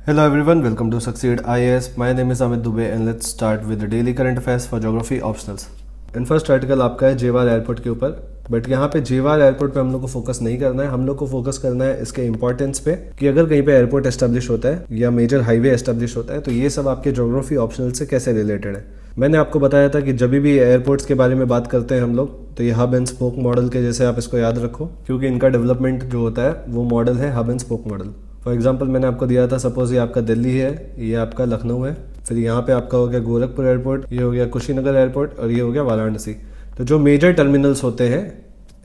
Hello everyone, welcome to Succeed IAS. My name is Amit Dubey and let's start with the daily current affairs for geography optionals. And first article आपका है जेवार airport के ऊपर, but यहाँ पे जेवार airport पे हम लोग को फोकस नहीं करना है. हम लोग को फोकस करना है इसके इंपॉर्टेंस पे कि अगर कहीं पे एयरपोर्ट एस्टेब्लिश होता है या मेजर हाईवे एस्टेब्लिश होता है तो ये सब आपके ज्योग्राफी ऑप्शनल से कैसे रिलेटेड है. मैंने आपको बताया था कि जब भी एयरपोर्ट्स के बारे में बात करते हैं हम लोग तो ये हब एंड स्पोक मॉडल के जैसे आप इसको याद रखो, क्योंकि इनका डेवलपमेंट जो होता है वो मॉडल है hub and spoke model. For example मैंने आपको दिया था, सपोज ये आपका दिल्ली है, ये आपका लखनऊ है, फिर यहाँ पे आपका हो गया गोरखपुर एयरपोर्ट, ये हो गया कुशीनगर एयरपोर्ट और ये हो गया वाराणसी. तो जो मेजर टर्मिनल्स होते हैं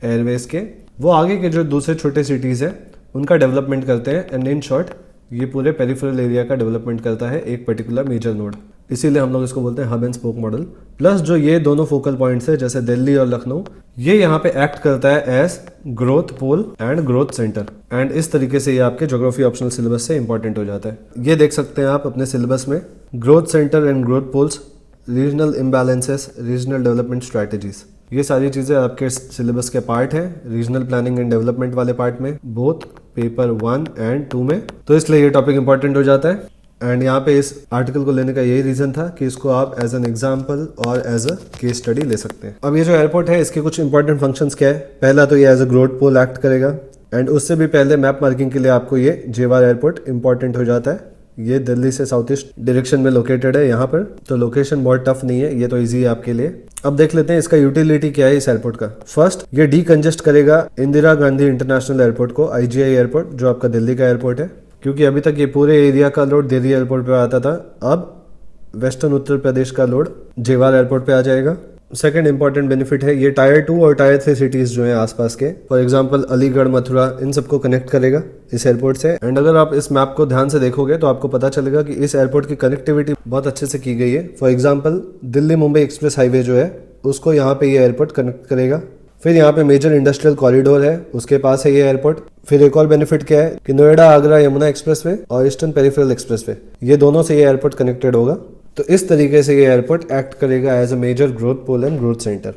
एयरवेज के वो आगे के जो दूसरे छोटे सिटीज़ हैं उनका डेवलपमेंट करते हैं. एंड इन शॉर्ट ये पूरे पेरिफेरल एरिया का डेवलपमेंट करता है एक पर्टिकुलर मेजर नोड, इसीलिए हम लोग इसको बोलते हैं hub and spoke model. Plus जो ये दोनों फोकल पॉइंट्स है जैसे दिल्ली और लखनऊ, ये यहाँ पे एक्ट करता है as growth pole and growth centre. And इस तरीके से ये आपके ज्योग्राफी ऑप्शनल सिलेबस से इंपॉर्टेंट हो जाता है. ये देख सकते हैं आप अपने सिलेबस में, growth centre and growth poles, regional imbalances, regional development strategies, ये सारी चीज़ें आपके सिलेबस के पार्ट हैं रीजनल प्लानिंग एंड डेवलपमेंट वाले पार्ट में, बोथ पेपर 1 एंड 2 में. तो इसलिए ये टॉपिक इंपॉर्टेंट हो जाता है. एंड यहाँ पे इस आर्टिकल को लेने का यही रीजन था कि इसको आप एज एन एग्जाम्पल और एज अ केस स्टडी ले सकते हैं. अब ये जो एयरपोर्ट है इसके कुछ इंपॉर्टेंट फंक्शंस क्या है. पहला तो ये as a growth pole act करेगा. एंड उससे भी पहले मैप मार्किंग के लिए आपको ये जेवार एयरपोर्ट इंपॉर्टेंट हो जाता है. ये दिल्ली से साउथ ईस्ट डायरेक्शन में लोकेटेड है यहाँ पर, तो लोकेशन बहुत टफ नहीं है, ये तो इजी है आपके लिए. अब देख लेते हैं इसका यूटिलिटी क्या है इस एयरपोर्ट का. फर्स्ट, ये डीकंजेस्ट करेगा इंदिरा गांधी इंटरनेशनल एयरपोर्ट को, IGI एयरपोर्ट जो आपका दिल्ली का एयरपोर्ट है, क्योंकि अभी तक ये पूरे एरिया का लोड दिल्ली एयरपोर्ट पे आता था. अब वेस्टर्न उत्तर प्रदेश का लोड जेवार एयरपोर्ट पे आ जाएगा. सेकंड इंपॉर्टेंट बेनिफिट है ये टायर 2 और टायर 3 सिटीज जो हैं आसपास के, फॉर एग्जांपल अलीगढ़, मथुरा, इन सबको कनेक्ट करेगा इस एयरपोर्ट से. एंड अगर आप इस मैप को ध्यान से देखोगे तो आपको पता चलेगा कि इस एयरपोर्ट की कनेक्टिविटी बहुत अच्छे से की गई है. For example Delhi Mumbai express highway जो है उसको यहाँ पे ये एयरपोर्ट कनेक्ट करेगा. फिर यहाँ पे मेजर इंडस्ट्रियल कॉरिडोर है, उसके पास है ये एयरपोर्ट. फिर एक और बेनिफिट क्या है कि नोएडा आगरा यमुना एक्सप्रेसवे और ईस्टर्न पेरिफेरल एक्सप्रेसवे, ये दोनों से ये एयरपोर्ट कनेक्टेड होगा. तो इस तरीके से ये एयरपोर्ट एक्ट करेगा as a major growth pole and growth centre.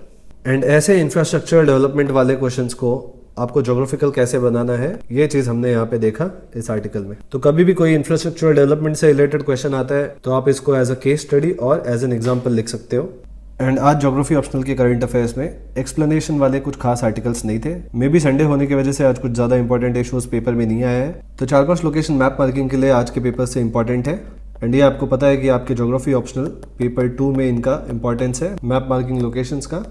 And ऐसे इंफ्रास्ट्रक्चर डेवलपमेंट वाले क्वेश्चंस को आपको ज्योग्राफिकल कैसे बनाना है ये चीज हमने यहाँ पे देखा इस आर्टिकल में. तो कभी भी कोई इंफ्रास्ट्रक्चर डेवलपमेंट से रिलेटेड क्वेश्चन आता है तो आप इसको एज अ केस स्टडी और एज एन एग्जाम्पल लिख सकते हो. एंड आज ज्योग्राफी ऑप्शनल के करंट अफेयर्स में एक्सप्लेनेशन वाले कुछ खास आर्टिकल्स नहीं थे. मे बी संडे होने की वजह से आज कुछ ज्यादा इंपॉर्टेंट इश्यूज पेपर में नहीं आया है. तो 4-5 लोकेशन मैप मार्किंग के लिए आज के पेपर से इंपॉर्टेंट है. एंड ये आपको पता है कि आपके ज्योग्राफी ऑप्शनल पेपर 2 में इनका इंपॉर्टेंस है मैप मार्किंग लोकेशंस का.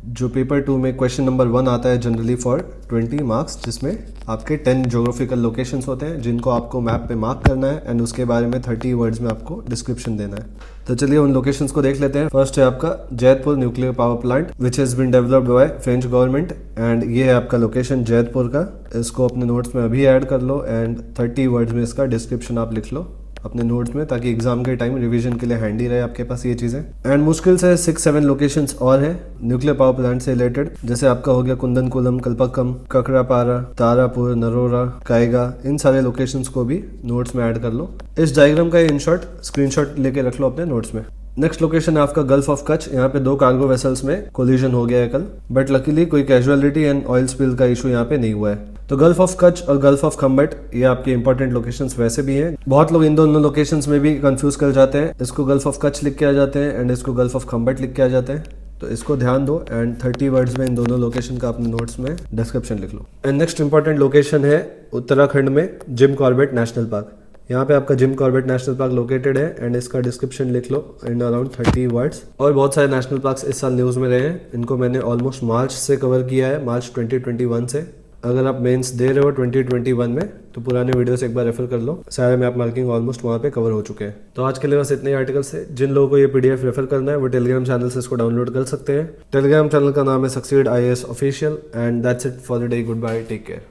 जो पेपर 2 में क्वेश्चन नंबर 1 आता है जनरली फॉर 20 मार्क्स, जिसमें आपके 10 ज्योग्राफिकल लोकेशंस होते हैं जिनको आपको मैप पे मार्क करना है एंड उसके बारे में 30 वर्ड्स में आपको डिस्क्रिप्शन देना है. तो चलिए उन लोकेशंस को देख लेते हैं. फर्स्ट है आपका Jaitapur nuclear power plant which has been developed by French government. And ये है आपका लोकेशन जैतपुर का. इसको अपने नोट्स में अभी ऐड कर लो एंड 30 वर्ड्स में इसका डिस्क्रिप्शन आप लिख लो अपने नोट्स में, ताकि एग्जाम के टाइम रिवीजन के लिए हैंडी रहे आपके पास ये चीज़ें. एंड मुश्किल से 6-7 लोकेशंस और हैं न्यूक्लियर पावर प्लांट से रिलेटेड, जैसे आपका हो गया कुंदनकुलम, कल्पक्कम, ककरापारा, तारापुर, नरोरा, कायगा. इन सारे लोकेशंस को भी नोट्स में ऐड कर लो. इस डायग्राम का इन शॉर्ट स्क्रीनशॉट लेके रख लो अपने नोट्स में. नेक्स्ट लोकेशन है आपका गल्फ ऑफ कच्छ. यहाँ पे 2 कार्गो वेसल्स में कोलिजन हो गया है कल, बट लकीली कोई कैजुअलिटी एंड ऑयल स्पिल का इशू यहाँ पे नहीं हुआ है. तो गल्फ ऑफ कच्छ और गल्फ ऑफ खम्बट ये आपके इंपॉर्टेंट लोकेशंस वैसे भी हैं. बहुत लोग इन दोनों लोकेशंस में भी कंफ्यूज कर जाते हैं. इसको गल्फ ऑफ कच्छ लिख के आ जाते हैं एंड इसको गल्फ ऑफ खम्बट लिख के आ जाते हैं. तो इसको ध्यान दो एंड 30 वर्ड्स में इन दोनों लोकेशन का अपने नोट्स में डिस्क्रिप्शन लिख लो. एंड नेक्स्ट इंपॉर्टेंट लोकेशन है उत्तराखंड में जिम कॉर्बेट नेशनल पार्क. यहाँ पे आपका Jim Corbett national park located है एंड इसका डिस्क्रिप्शन लिख लो इन अराउंड 30 वर्ड्स. और बहुत सारे नेशनल पार्क्स इस साल न्यूज़ में रहे हैं. इनको मैंने ऑलमोस्ट मार्च से कवर किया है, मार्च 2021 से. अगर आप मेंस दे रहे हो 2021 में तो पुराने वीडियो से एक बार रेफर कर लो. सारे मैप मार्किंग ऑलमोस्ट वहाँ पे कवर हो चुके हैं. तो आज के लिए बस इतने ही आर्टिकल्स है. जिन लोगों को ये PDF रेफर करना है वो टेलीग्राम चैनल से इसको डाउनलोड कर सकते हैं. टेलीग्राम चैनल का नाम है succeed IAS official. And that's it for the day. Goodbye, take care.